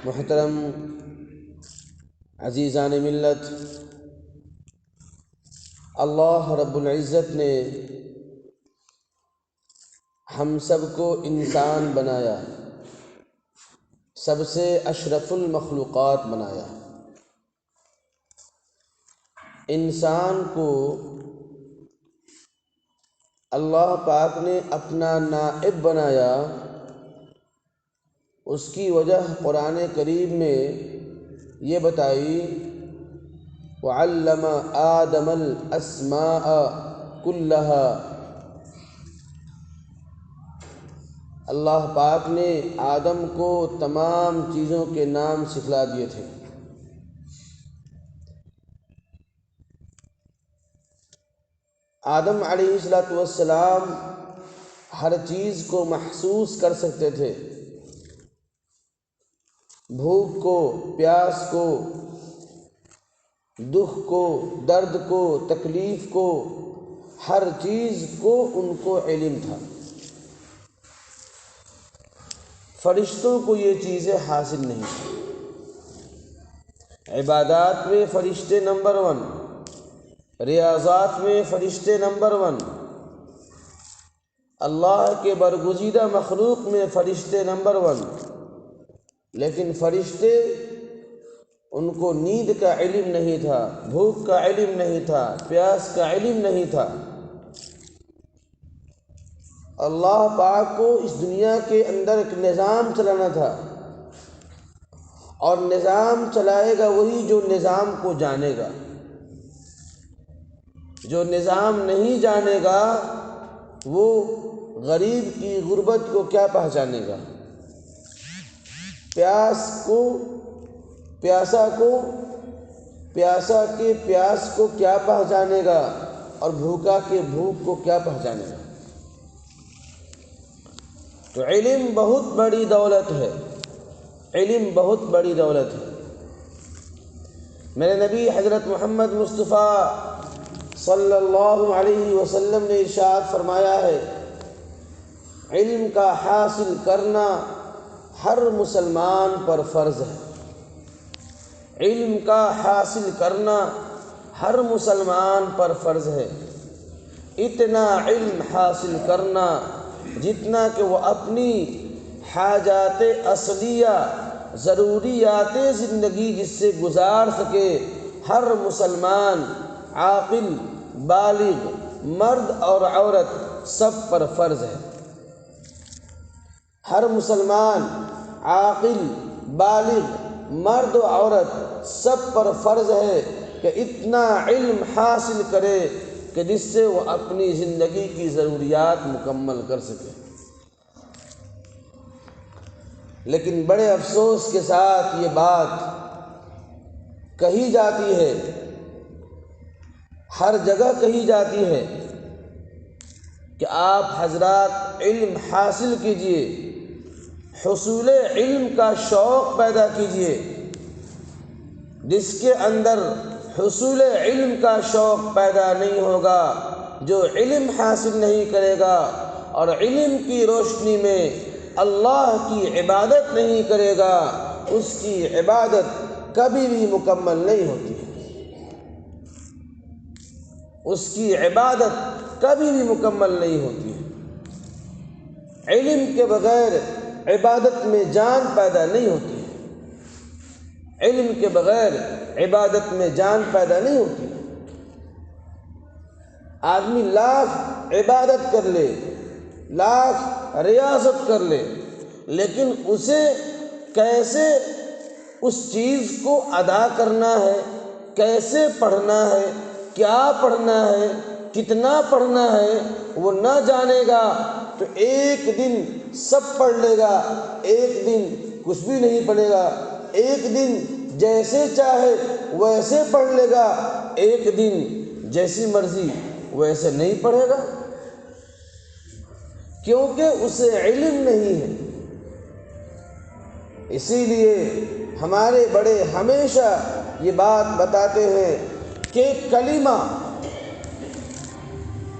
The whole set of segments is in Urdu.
محترم عزیزان ملت، اللہ رب العزت نے ہم سب کو انسان بنایا، سب سے اشرف المخلوقات بنایا۔ انسان کو اللہ پاک نے اپنا نائب بنایا، اس کی وجہ قرآن کریم میں یہ بتائی، وَعَلَّمَ آدَمَ الْأَسْمَاءَ كُلَّهَا۔ اللہ پاک نے آدم کو تمام چیزوں کے نام سکھلا دیے تھے۔ آدم علیہ السلام ہر چیز کو محسوس کر سکتے تھے، بھوک کو، پیاس کو، دکھ کو، درد کو، تکلیف کو، ہر چیز کو ان کو علم تھا۔ فرشتوں کو یہ چیزیں حاصل نہیں تھیں۔ عبادات میں فرشتے نمبر 1، ریاضات میں فرشتے نمبر 1، اللہ کے برگزیدہ مخلوق میں فرشتے نمبر 1، لیکن فرشتے ان کو نیند کا علم نہیں تھا، بھوک کا علم نہیں تھا، پیاس کا علم نہیں تھا۔ اللہ پاک کو اس دنیا کے اندر ایک نظام چلانا تھا، اور نظام چلائے گا وہی جو نظام کو جانے گا۔ جو نظام نہیں جانے گا وہ غریب کی غربت کو کیا پہچانے گا، پیاسا کے پیاس کو کیا پہچانے گا، اور بھوکا کے بھوک کو کیا پہچانے گا۔ تو علم بہت بڑی دولت ہے، علم بہت بڑی دولت ہے۔ میرے نبی حضرت محمد مصطفیٰ صلی اللہ علیہ وسلم نے ارشاد فرمایا ہے، علم کا حاصل کرنا ہر مسلمان پر فرض ہے۔ علم کا حاصل کرنا ہر مسلمان پر فرض ہے۔ اتنا علم حاصل کرنا جتنا کہ وہ اپنی حاجات اصلیہ، ضروریات زندگی جس سے گزار سکے، ہر مسلمان عاقل، بالغ، مرد اور عورت سب پر فرض ہے۔ ہر مسلمان عاقل، بالغ، مرد و عورت سب پر فرض ہے کہ اتنا علم حاصل کرے کہ جس سے وہ اپنی زندگی کی ضروریات مکمل کر سکے۔ لیکن بڑے افسوس کے ساتھ یہ بات کہی جاتی ہے، ہر جگہ کہی جاتی ہے کہ آپ حضرات علم حاصل کیجئے، حصول علم کا شوق پیدا کیجئے۔ جس کے اندر حصول علم کا شوق پیدا نہیں ہوگا، جو علم حاصل نہیں کرے گا اور علم کی روشنی میں اللہ کی عبادت نہیں کرے گا، اس کی عبادت کبھی بھی مکمل نہیں ہوتی ہے۔ اس کی عبادت کبھی بھی مکمل نہیں ہوتی ہے۔ علم کے بغیر عبادت میں جان پیدا نہیں ہوتی ہے۔ علم کے بغیر عبادت میں جان پیدا نہیں ہوتی ہے۔ آدمی لاکھ عبادت کر لے، لاکھ ریاضت کر لے، لیکن اسے کیسے اس چیز کو ادا کرنا ہے، کیسے پڑھنا ہے، کیا پڑھنا ہے، کتنا پڑھنا ہے، وہ نہ جانے گا تو ایک دن سب پڑھ لے گا، ایک دن کچھ بھی نہیں پڑھے گا، ایک دن جیسے چاہے ویسے پڑھ لے گا، ایک دن جیسی مرضی ویسے نہیں پڑھے گا، کیونکہ اسے علم نہیں ہے۔ اسی لیے ہمارے بڑے ہمیشہ یہ بات بتاتے ہیں کہ کلمہ،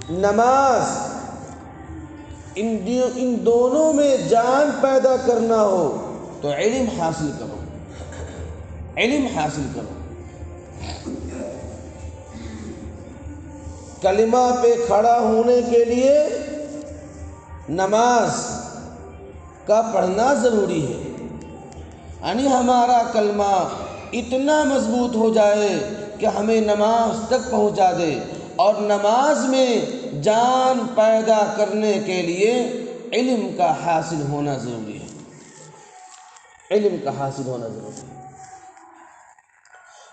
نماز، ان دونوں میں جان پیدا کرنا ہو تو علم حاصل کرو۔ علم حاصل کرو۔ کلمہ پہ کھڑا ہونے کے لیے نماز کا پڑھنا ضروری ہے، یعنی ہمارا کلمہ اتنا مضبوط ہو جائے کہ ہمیں نماز تک پہنچا دے، اور نماز میں جان پیدا کرنے کے لیے علم کا حاصل ہونا ضروری ہے، علم کا حاصل ہونا ضروری ہے۔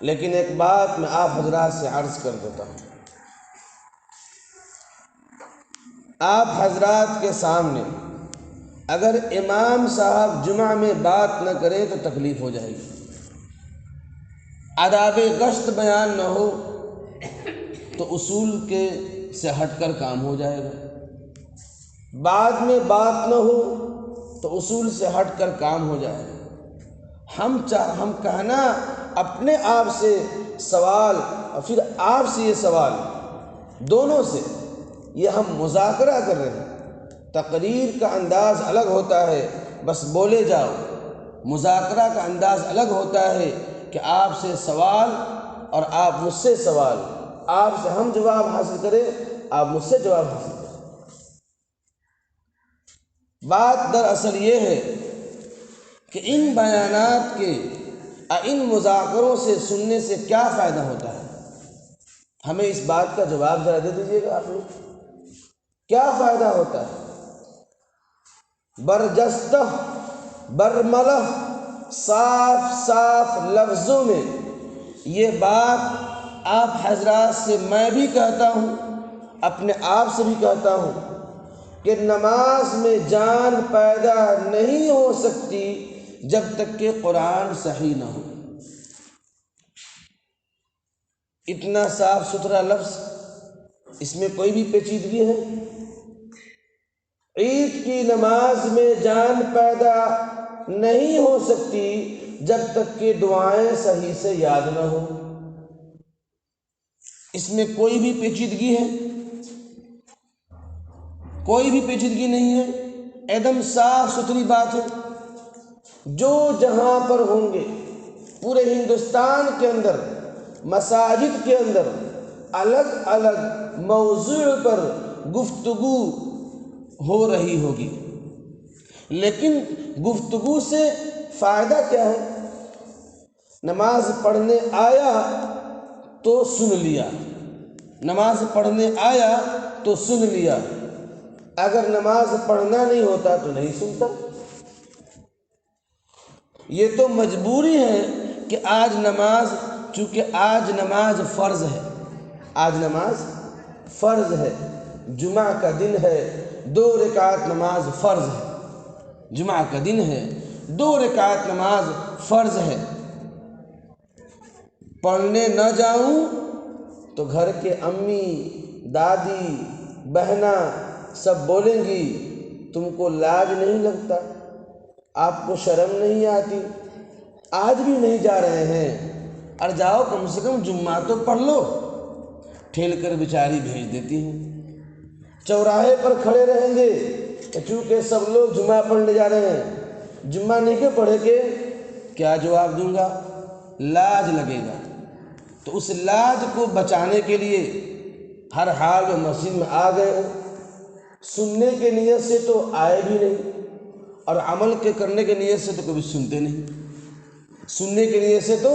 لیکن ایک بات میں آپ حضرات سے عرض کر دیتا ہوں، آپ حضرات کے سامنے اگر امام صاحب جمعہ میں بات نہ کرے تو تکلیف ہو جائے گی، آداب گشت بیان نہ ہو تو اصول کے سے ہٹ کر کام ہو جائے گا، بعد میں بات نہ ہو تو اصول سے ہٹ کر کام ہو جائے گا۔ ہم کہنا اپنے آپ سے سوال اور پھر آپ سے یہ سوال، دونوں سے یہ ہم مذاکرہ کر رہے ہیں۔ تقریر کا انداز الگ ہوتا ہے، بس بولے جاؤ، مذاکرہ کا انداز الگ ہوتا ہے کہ آپ سے سوال اور آپ مجھ سے سوال، آپ سے ہم جواب حاصل کریں، آپ مجھ سے جواب حاصل کریں۔ بات دراصل یہ ہے کہ ان بیانات کے ان مذاکروں سے سننے سے کیا فائدہ ہوتا ہے، ہمیں اس بات کا جواب ذرا دے دیجیے گا آپ لوگ، کیا فائدہ ہوتا ہے؟ برجستہ برملہ صاف صاف لفظوں میں یہ بات آپ حضرات سے میں بھی کہتا ہوں، اپنے آپ سے بھی کہتا ہوں کہ نماز میں جان پیدا نہیں ہو سکتی جب تک کہ قرآن صحیح نہ ہو۔ اتنا صاف ستھرا لفظ، اس میں کوئی بھی پیچیدگی ہے؟ عید کی نماز میں جان پیدا نہیں ہو سکتی جب تک کہ دعائیں صحیح سے یاد نہ ہو، اس میں کوئی بھی پیچیدگی ہے؟ کوئی بھی پیچیدگی نہیں ہے، ایک دم صاف ستھری بات ہے۔ جو جہاں پر ہوں گے پورے ہندوستان کے اندر مساجد کے اندر الگ الگ موضوع پر گفتگو ہو رہی ہوگی، لیکن گفتگو سے فائدہ کیا ہے؟ نماز پڑھنے آیا تو سن لیا، نماز پڑھنے آیا تو سن لیا، اگر نماز پڑھنا نہیں ہوتا تو نہیں سنتا۔ یہ تو مجبوری ہے کہ آج نماز، چونکہ آج نماز فرض ہے، آج نماز فرض ہے، جمعہ کا دن ہے، 2 رکعت نماز فرض ہے، جمعہ کا دن ہے، 2 رکعت نماز فرض ہے۔ پڑھنے نہ جاؤں تو گھر کے امی، دادی، بہنا سب بولیں گی تم کو لاج نہیں لگتا، آپ کو شرم نہیں آتی، آج بھی نہیں جا رہے ہیں، اور جاؤ کم سے کم جمعہ تو پڑھ لو، ٹھیل کر بیچاری بھیج دیتی ہیں۔ چوراہے پر کھڑے رہیں گے چونکہ سب لوگ جمعہ پڑھنے جا رہے ہیں، جمعہ نہیں کہ پڑھے کے کیا جواب دوں گا؟ لاج لگے گا۔ تو اس لاج کو بچانے کے لیے ہر حال میں مسجد میں آ گئے ہوں، سننے کے نیت سے تو آئے بھی نہیں، اور عمل کے کرنے کے نیت سے تو کبھی سنتے نہیں، سننے کے نیت سے تو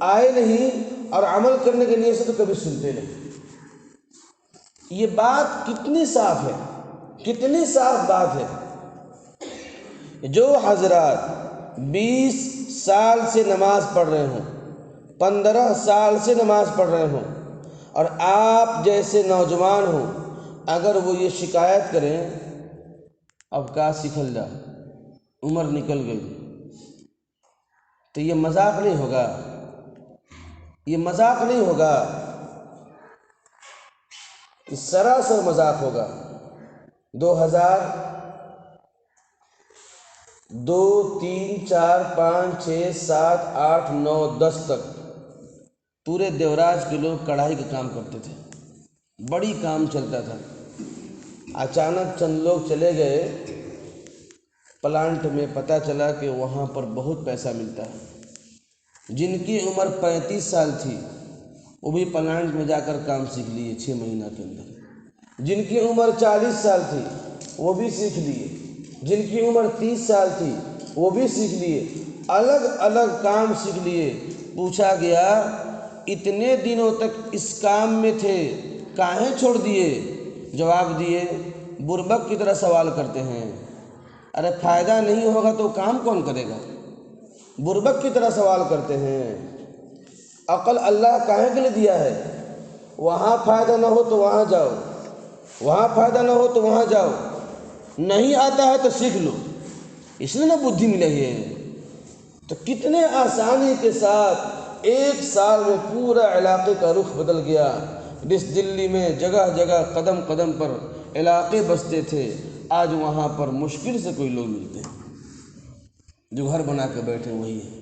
آئے نہیں اور عمل کرنے کے نیت سے تو کبھی سنتے نہیں۔ یہ بات کتنی صاف ہے، کتنی صاف بات ہے۔ جو حضرات 20 سال سے نماز پڑھ رہے ہوں، 15 سال سے نماز پڑھ رہے ہوں، اور آپ جیسے نوجوان ہوں، اگر وہ یہ شکایت کریں اب کا سکھل جا، عمر نکل گئی، تو یہ مذاق نہیں ہوگا، یہ مذاق نہیں ہوگا، یہ سراسر مذاق ہوگا۔ 2002 3 4 5 6 7 8 9 10 تک پورے دیوراج کے لوگ کڑھائی کا کام کرتے تھے، بڑی کام چلتا تھا۔ اچانک چند لوگ چلے گئے پلانٹ میں، پتہ چلا کہ وہاں پر بہت پیسہ ملتا ہے، جن کی عمر 35 سال تھی وہ بھی پلانٹ میں جا کر کام سیکھ لیے 6 مہینہ کے اندر، جن کی عمر 40 سال تھی وہ بھی سیکھ لیے، جن کی عمر 30 سال تھی وہ بھی سیکھ لیے، الگ الگ کام سیکھ لیے۔ پوچھا گیا اتنے دنوں تک اس کام میں تھے کاہیں چھوڑ دیے؟ جواب دیے بربک کی طرح سوال کرتے ہیں، ارے فائدہ نہیں ہوگا تو کام کون کرے گا؟ بربک کی طرح سوال کرتے ہیں۔ عقل اللہ کاہیں کے لیے دیا ہے؟ وہاں فائدہ نہ ہو تو وہاں جاؤ، وہاں فائدہ نہ ہو تو وہاں جاؤ، نہیں آتا ہے تو سیکھ لو، اس لیے نہ بدھی ملے ہے۔ تو کتنے آسانی کے ساتھ 1 سال میں پورا علاقے کا رخ بدل گیا۔ جس دلی میں جگہ جگہ قدم قدم پر علاقے بستے تھے، آج وہاں پر مشکل سے کوئی لوگ ملتے ہیں، جو گھر بنا کے بیٹھے وہی ہے۔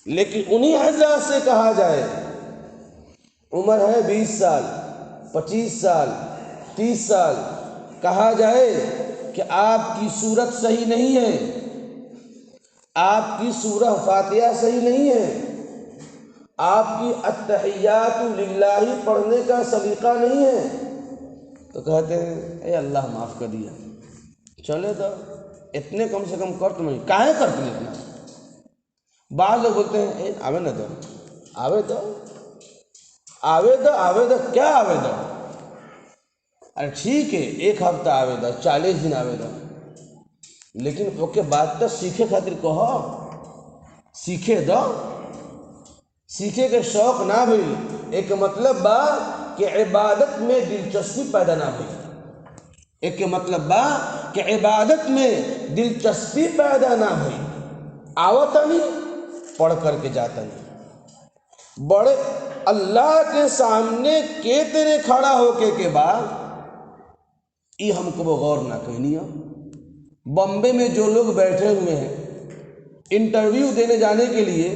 لیکن انہی حضرات سے کہا جائے عمر ہے 20 سال 25 سال 30 سال، کہا جائے کہ آپ کی صورت صحیح نہیں ہے، آپ کی سورہ فاتحہ صحیح نہیں ہے، آپ کی التحیات للہ پڑھنے کا سلیقہ نہیں ہے، تو کہتے ہیں اے اللہ معاف کر دیا، چلے تو اتنے کم سے کم کر تو نہیں، کاہیں کرتے ہیں اتنا؟ بعض لوگ بولتے ہیں اے آوے نہ دو، آوے دو، آوے دو، آوے دو، کیا آوے دو؟ ارے ٹھیک ہے 1 ہفتہ آوے دو، 40 دن آوے دو، لیکن وہ کے بعد تو سیکھے خاطر کہو، سیکھے دو، سیکھے کے شوق نہ بھئی، ایک مطلب با کہ عبادت میں دلچسپی پیدا نہ بھئی، ایک مطلب با کہ عبادت میں دلچسپی پیدا نہ بھئی، آوتا نہیں پڑھ کر کے جاتا نہیں، بڑے اللہ کے سامنے کے تیرے کھڑا ہو کے بعد یہ ہم کو وہ غور نہ کہنی ہو۔ بمبے میں جو لوگ بیٹھے ہوئے ہیں انٹرویو دینے جانے کے لیے،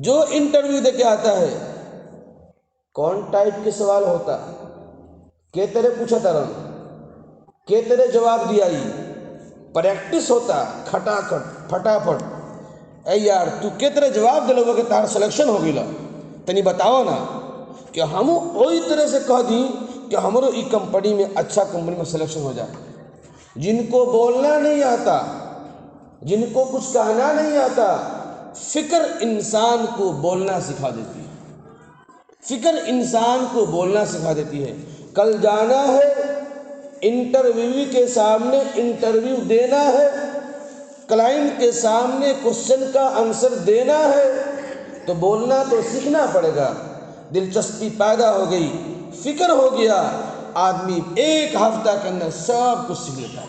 جو انٹرویو دے کے آتا ہے کون ٹائپ کے سوال ہوتا کہ تیرے پوچھا ترم کہ تیرے جواب دیا ہی پریکٹس ہوتا کھٹاکھٹ پھٹافٹ، اے یار تو کہ تیرے جواب دے لوگوں کہ تار سلیکشن ہو گئی تنی بتاؤ نا کہ ہم وہی طرح سے کہہ دیں کہ ہمارو ای کمپنی میں اچھا کمپنی میں سلیکشن ہو جائے۔ جن کو بولنا نہیں آتا، جن کو کچھ کہنا نہیں آتا، فکر انسان کو بولنا سکھا دیتی ہے، فکر انسان کو بولنا سکھا دیتی ہے۔ کل جانا ہے انٹرویو کے سامنے، انٹرویو دینا ہے، کلائنٹ کے سامنے کوشچن کا آنسر دینا ہے، تو بولنا تو سیکھنا پڑے گا۔ دلچسپی پیدا ہو گئی، فکر ہو گیا، آدمی 1 ہفتہ کے اندر سب کچھ سیکھ لیتا ہے۔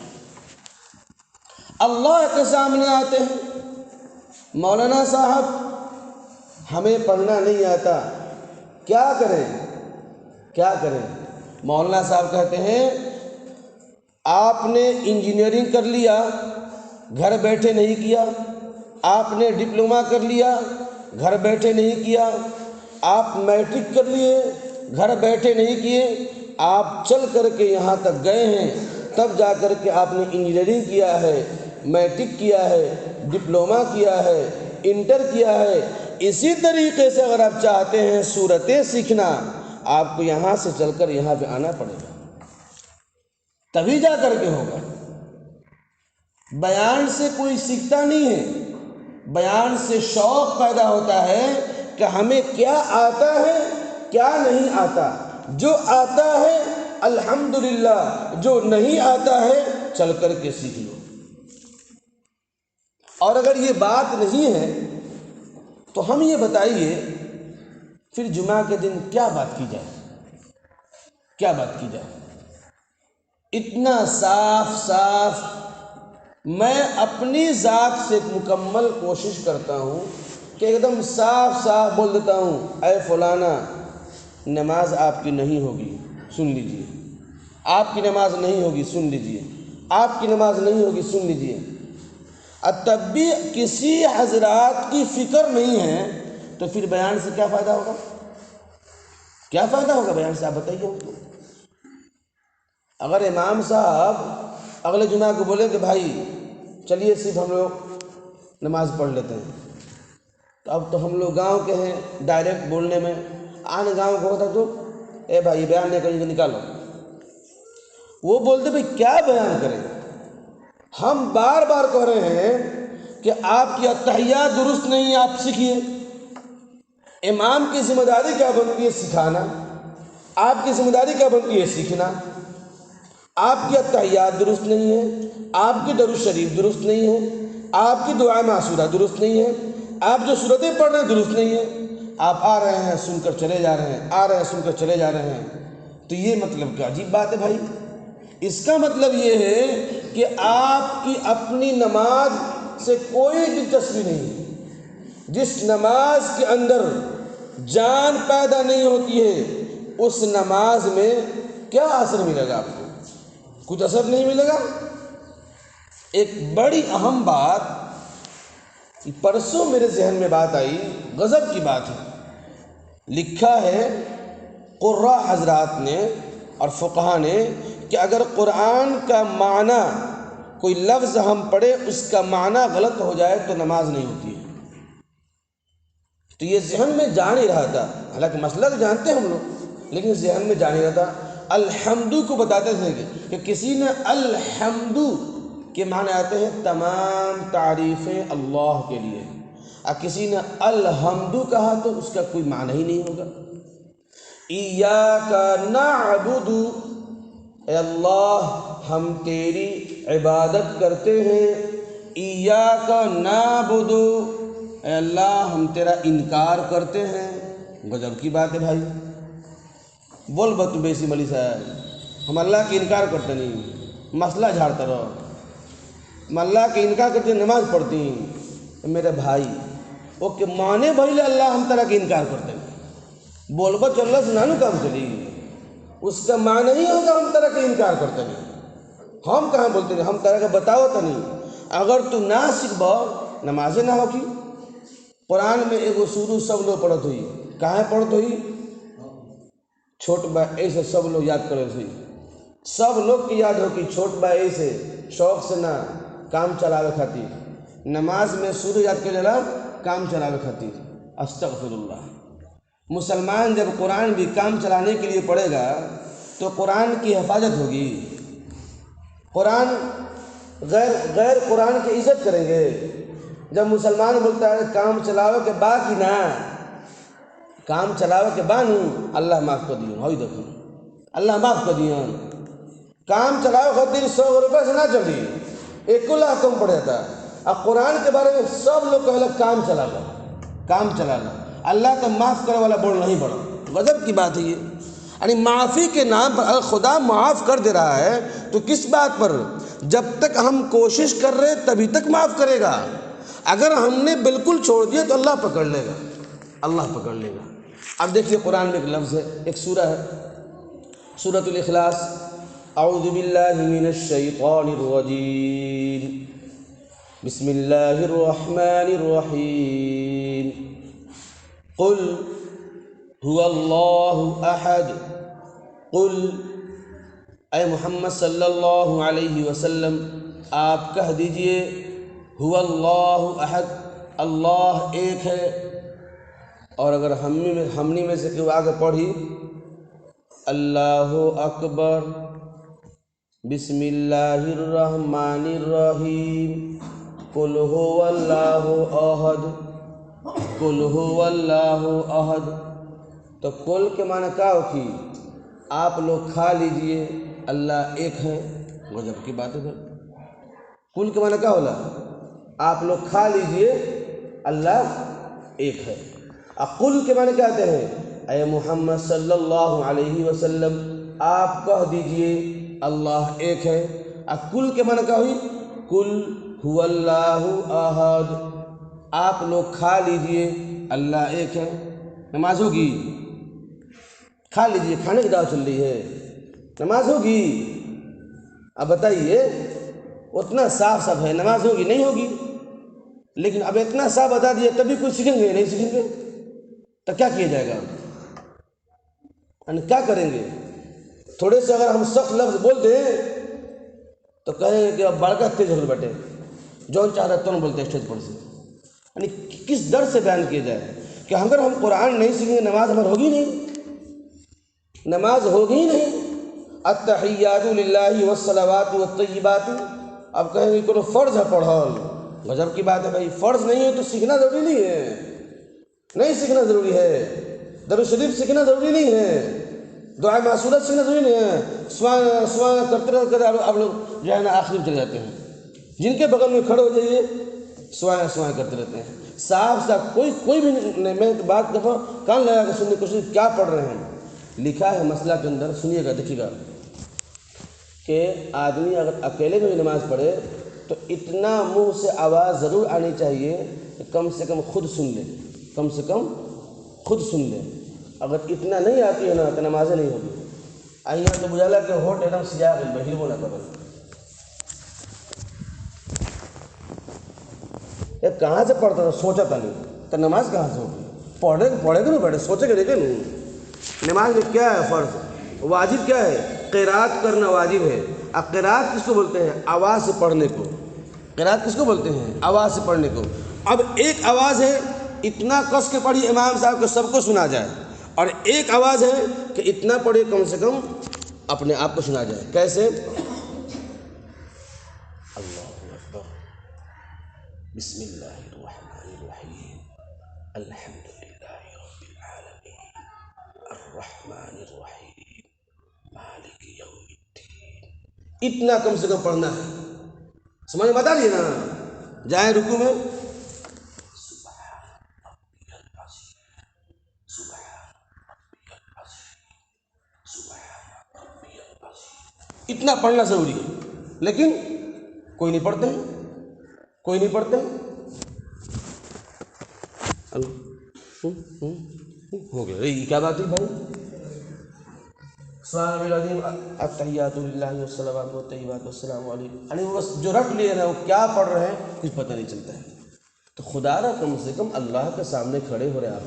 اللہ کے سامنے آتے ہیں، مولانا صاحب ہمیں پڑھنا نہیں آتا، کیا کریں کیا کریں؟ مولانا صاحب کہتے ہیں آپ نے انجینئرنگ کر لیا، گھر بیٹھے نہیں کیا، آپ نے ڈپلومہ کر لیا، گھر بیٹھے نہیں کیا، آپ میٹرک کر لیے، گھر بیٹھے نہیں کیے، آپ چل کر کے یہاں تک گئے ہیں، تب جا کر کے آپ نے انجینئرنگ کیا ہے، میٹرک کیا ہے، ڈپلومہ کیا ہے، انٹر کیا ہے۔ اسی طریقے سے اگر آپ چاہتے ہیں صورتیں سیکھنا، آپ کو یہاں سے چل کر یہاں پہ آنا پڑے گا، تبھی جا کر کے ہوگا۔ بیان سے کوئی سیکھتا نہیں ہے، بیان سے شوق پیدا ہوتا ہے کہ ہمیں کیا آتا ہے کیا نہیں آتا، جو آتا ہے الحمدللہ، جو نہیں آتا ہے چل کر کے سیکھ لو۔ اور اگر یہ بات نہیں ہے تو ہم یہ بتائیے پھر جمعہ کے دن کیا بات کی جائے، کیا بات کی جائے؟ اتنا صاف صاف میں اپنی ذات سے مکمل کوشش کرتا ہوں کہ ایک دم صاف صاف بول دیتا ہوں، اے فلانا نماز آپ کی نہیں ہوگی، سن لیجئے، آپ کی نماز نہیں ہوگی، سن لیجئے، آپ کی نماز نہیں ہوگی، سن لیجئے۔ تب بھی کسی حضرات کی فکر نہیں ہے تو پھر بیان سے کیا فائدہ ہوگا؟ کیا فائدہ ہوگا بیان سے؟ آپ بتائیے ہم کو۔ اگر امام صاحب اگلے جمعہ کو بولے کہ بھائی چلیے صرف ہم لوگ نماز پڑھ لیتے ہیں، تو اب تو ہم لوگ گاؤں کے ہیں، ڈائریکٹ بولنے میں آن گاؤں کو ہوتا تو اے بھائی بیان نہیں کریں نکالو، وہ بولتے بھائی کیا بیان کریں؟ ہم بار بار کہہ رہے ہیں کہ آپ کی اتحیات درست نہیں ہے، آپ سیکھیے۔ امام کی ذمہ داری کیا بنتی ہے؟ سکھانا۔ آپ کی ذمہ داری کیا بنتی ہے؟ سیکھنا۔ آپ کی اتحیات درست نہیں ہے، آپ کی درود شریف درست نہیں ہے، آپ کی دعا معصورہ درست نہیں ہے، آپ جو صورتیں پڑھ رہے ہیں درست نہیں ہے، آپ آ رہے ہیں سن کر چلے جا رہے ہیں، آ رہے ہیں سن کر چلے جا رہے ہیں۔ تو یہ مطلب کیا عجیب بات ہے بھائی؟ اس کا مطلب یہ ہے کہ آپ کی اپنی نماز سے کوئی دلچسپی نہیں۔ جس نماز کے اندر جان پیدا نہیں ہوتی ہے اس نماز میں کیا اثر ملے گا؟ آپ کو کچھ اثر نہیں ملے گا۔ ایک بڑی اہم بات پرسوں میرے ذہن میں بات آئی، غضب کی بات ہے۔ لکھا ہے قراء حضرات نے اور فقہا نے کہ اگر قرآن کا معنی کوئی لفظ ہم پڑھے اس کا معنی غلط ہو جائے تو نماز نہیں ہوتی ہے۔ تو یہ ذہن میں جا نہیں رہا تھا، حالانکہ مسئلہ تو جانتے ہیں ہم لوگ، لیکن ذہن میں جا نہیں رہا تھا۔ الحمدو کو بتاتے تھے کہ کسی نے الحمدو کے معنی آتے ہیں تمام تعریفیں اللہ کے لیے، اور کسی نے الحمدو کہا تو اس کا کوئی معنی ہی نہیں ہوگا۔ ایاک نعبد، اے اللہ ہم تیری عبادت کرتے ہیں، ایاک نعبد، اے اللہ ہم تیرا انکار کرتے ہیں۔ غضب کی بات ہے بھائی، بول بتو بیسی ملی صاحب، ہم اللہ کی انکار کرتے نہیں، مسئلہ جھاڑتا رہو، ہم اللہ کی انکار کرتے نماز پڑھتی ہیں۔ میرے بھائی وہ کہ مانے بھائی اللہ ہم طرح کی انکار کرتے ہیں، بول بت اللہ سے نانو کام چلی، اس کا معنی نہیں ہوگا ہم طرح کی انکار کرتے نہیں۔ ہم کہاں بولتے ہیں ہم طرح کا بتاؤ تو نہیں، اگر تو نہ سکھبا نمازیں نہ ہوگی۔ قرآن میں ایک شروع سب لوگ پڑھت ہوئی، کہاں پڑھت ہوئی؟ چھوٹ با ایسے سب لوگ یاد کرے تھے، سب لوگ کی یاد ہو کہ چھوٹ با ایسے شوق سے نہ کام چلاوے خاطر نماز میں شروع یاد کر جلا کام چلاوے خاطر۔ استغفر اللہ۔ مسلمان جب قرآن بھی کام چلانے کے لیے پڑھے گا تو قرآن کی حفاظت ہوگی؟ قرآن غیر قرآن کی عزت کریں گے؟ جب مسلمان بولتا ہے کام چلاوے کے بعد ہی نہ، کام چلاوے کے بعد اللہ معاف کر دیا، ہوئی دیکھو اللہ معاف کر دیا، کام چلاوے خاطر 100 روپے سے نہ چلی، 1 لاکھ کم پڑ جاتا۔ اب قرآن کے بارے میں سب لوگ کہہ لگ کام چلا لو، کام چلا لو، اللہ تو معاف کرنے والا بول نہیں پڑا۔ غضب کی بات ہے یہ، یعنی معافی کے نام پر اگر خدا معاف کر دے رہا ہے تو کس بات پر؟ جب تک ہم کوشش کر رہے تبھی تک معاف کرے گا، اگر ہم نے بالکل چھوڑ دیا تو اللہ پکڑ لے گا، اللہ پکڑ لے گا۔ اب دیکھیے قرآن میں ایک لفظ ہے، ایک سورہ ہے سورۃ الاخلاص، اعوذ باللہ من الشیطان الرجیم، بسم اللہ الرحمن الرحیم، قل هو اللہ احد، قل اے محمد صلی اللہ علیہ وسلم آپ کہہ دیجئے هو اللہ احد، اللہ ایک ہے۔ اور اگر ہمنی میں سے کوئی آگے پڑھی اللہ اکبر، بسم اللہ الرحمن الرحیم، قل هو اللہ احد، قل هو اللہ احد، تو قل کے معنی کیا ہوگی؟ آپ لوگ کھا لیجئے اللہ ایک ہے۔ غضب کی بات ہے۔ قل کے معنی کیا ہوگا؟ آپ لوگ کھا لیجئے اللہ ایک ہے۔ قل کے معنی کیا کہتے ہیں؟ اے محمد صلی اللہ علیہ وسلم آپ کہہ دیجئے اللہ ایک ہے۔ قل کے معنی کیا ہوئی؟ قل هو اللہ احد، آپ لوگ کھا لیجئے اللہ ایک ہے۔ نماز ہوگی؟ کھا لیجئے، کھانے کی دعوت چل رہی ہے، نماز ہوگی؟ اب بتائیے، اتنا صاف صاف ہے نماز ہوگی نہیں ہوگی؟ لیکن اب اتنا صاف بتا دیا تبھی کوئی سیکھیں گے نہیں سیکھیں گے تو کیا کیا جائے گا؟ یعنی کیا کریں گے؟ تھوڑے سے اگر ہم سخت لفظ بول دیں تو کہیں گے کہ اب بڑکا تیز ہو بیٹھے جون چاہ رہا تو بولتے اسٹیج پر سے، یعنی کس در سے بیان کیا جائے کہ اگر ہم قرآن نہیں سیکھیں گے نماز ہماری ہوگی نہیں، نماز ہوگی ہی نہیں۔ التحیات للہ والصلوات والطیبات، اب کہیں گے کہ فرض ہے پڑھل، غضب کی بات ہے بھائی، فرض نہیں ہے تو سیکھنا ضروری نہیں ہے، نہیں سیکھنا ضروری ہے، درود شریف سیکھنا ضروری نہیں ہے، دعا معصورت سیکھنا ضروری نہیں ہے، سبحان کرتے رہتے آپ لوگ جو ہے نا آخری میں چلے جاتے ہیں، جن کے بغل میں کھڑے ہو جائیے سوائیں کرتے رہتے ہیں، صاف کوئی بھی نہیں۔ میں بات کر رہا ہوں، کان لگا کے سننے کی کوشش، کیا پڑھ رہے ہیں؟ لکھا ہے مسئلہ کے اندر، سنیے گا دیکھیے گا کہ آدمی اگر اکیلے میں بھی نماز پڑھے تو اتنا منہ سے آواز ضرور آنی چاہیے کہ کم سے کم خود سن لے، کم سے کم خود سن لے۔ اگر اتنا نہیں آتی ہے نا تو نمازیں نہیں ہوگی۔ آئیے تو بجالا کہ ہوٹ ایک دم سیاہ ہے، بہیر بولا کر یہ کہاں سے پڑھتا تھا، سوچا تھا نہیں تو نماز کہاں سے ہوگی؟ پڑھے گا نا بیٹھے، سوچے گا دیکھے نہیں۔ نماز میں کیا ہے فرض، واجب کیا ہے؟ قرات کرنا واجب ہے۔ اب قرات کس کو بولتے ہیں؟ آواز سے پڑھنے کو۔ قرات کس کو بولتے ہیں؟ آواز سے پڑھنے کو۔ اب ایک آواز ہے اتنا کس کے پڑھی امام صاحب کو سب کو سنا جائے، اور ایک آواز ہے کہ اتنا پڑھے کم سے کم اپنے آپ کو سنا جائے۔ کیسے؟ اللہ اکبر، بسم اللہ الرحمن الرحیم، الحمد للہ رب العالمین، الرحمن الرحیم، مالک یوم الدین۔ اتنا کم سے کم پڑھنا ہے۔ سمجھ میں بتا دیے نا؟ جائیں رکوع میں، اتنا پڑھنا ضروری ہے، لیکن کوئی نہیں پڑھتے ہیں، کوئی نہیں پڑھتے ہیں۔ ہو گیا یہ کیا بات ہے بھائی؟ سبحان العظیم التحیات للہ والصلوات والطیبات والسلام علیکم، یعنی وہ بس جو رکھ لیے نا وہ کیا پڑھ رہے ہیں کچھ پتہ نہیں چلتا ہے۔ تو خدا را کم سے کم اللہ کے سامنے کھڑے ہو رہے آپ،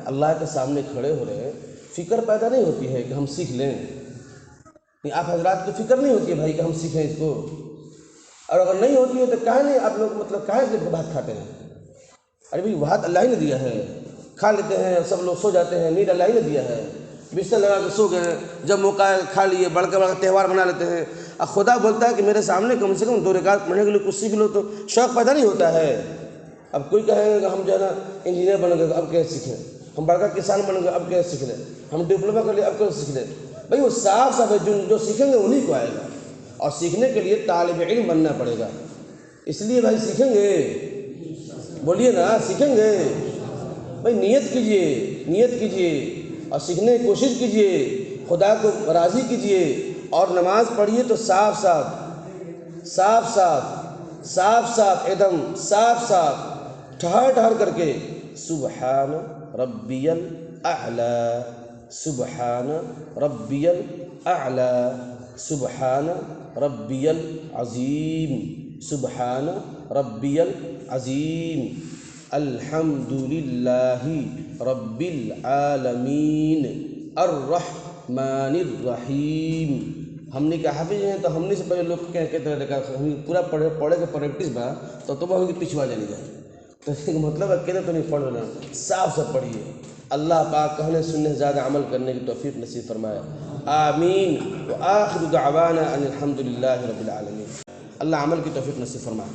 اللہ کے سامنے کھڑے ہو رہے، فکر پیدا نہیں ہوتی ہے کہ ہم سیکھ لیں؟ آپ حضرات کو فکر نہیں ہوتی ہے بھائی کہ ہم سیکھیں اس کو؟ اور اگر نہیں ہوتی ہے تو کہاں نہیں آپ لوگ کہاں سے بھات کھاتے ہیں؟ ارے بھائی بھات اللہ ہی نے دیا ہے، کھا لیتے ہیں، سب لوگ سو جاتے ہیں، نیند اللہ ہی نے دیا ہے، بستر لگا کے سو گئے، جب موقع ہے کھا لیے، بڑا بڑا تہوار بنا لیتے ہیں۔ اور خدا بولتا ہے کہ میرے سامنے کم سے کم 2 رکعت پڑھنے کے لیے کچھ سیکھ لو، تو شوق پیدا نہیں ہوتا ہے۔ اب کوئی کہے گا کہ ہم جو ہے نا انجینئر بن گئے اب کیسے سیکھیں، ہم بڑا کسان بن گئے اب کیسے سیکھ لیں، ہم ڈپلوما کر لیے اب کیسے سیکھ لیں؟ بھائی وہ صاف ہے، جو سیکھیں گے انہیں کو آئے گا، اور سیکھنے کے لیے طالب علم بننا پڑے گا۔ اس لیے بھائی سیکھیں گے، بولیے نا سیکھیں گے بھائی، نیت کیجئے اور سیکھنے کی کوشش کیجئے، خدا کو راضی کیجئے، اور نماز پڑھیے تو صاف ایک دم صاف ٹھہر کر کے سبحان ربی الاعلی، سبحان ربی الاعلی، سبحان ربی العظیم، سبحان ربی العظیم، الحمد للہ رب العالمین، الرحمن الرحیم۔ ہم نے کہا حافظ ہیں تو ہم نے سے پہلے لوگ کہتے رہتے ہم پورا پڑھے کے پریکٹس با تو ہم پچھوا جانے جائے، تو مطلب اکیلے تو نہیں پڑھ رہا، صاف پڑھیے۔ اللہ پاک کہنے سننے زیادہ عمل کرنے کی توفیق نصیب فرمائے، آمین۔ وآخر دعوانا ان الحمد للہ رب العالمین۔ اللہ عمل کی توفیق نصیب فرمائے۔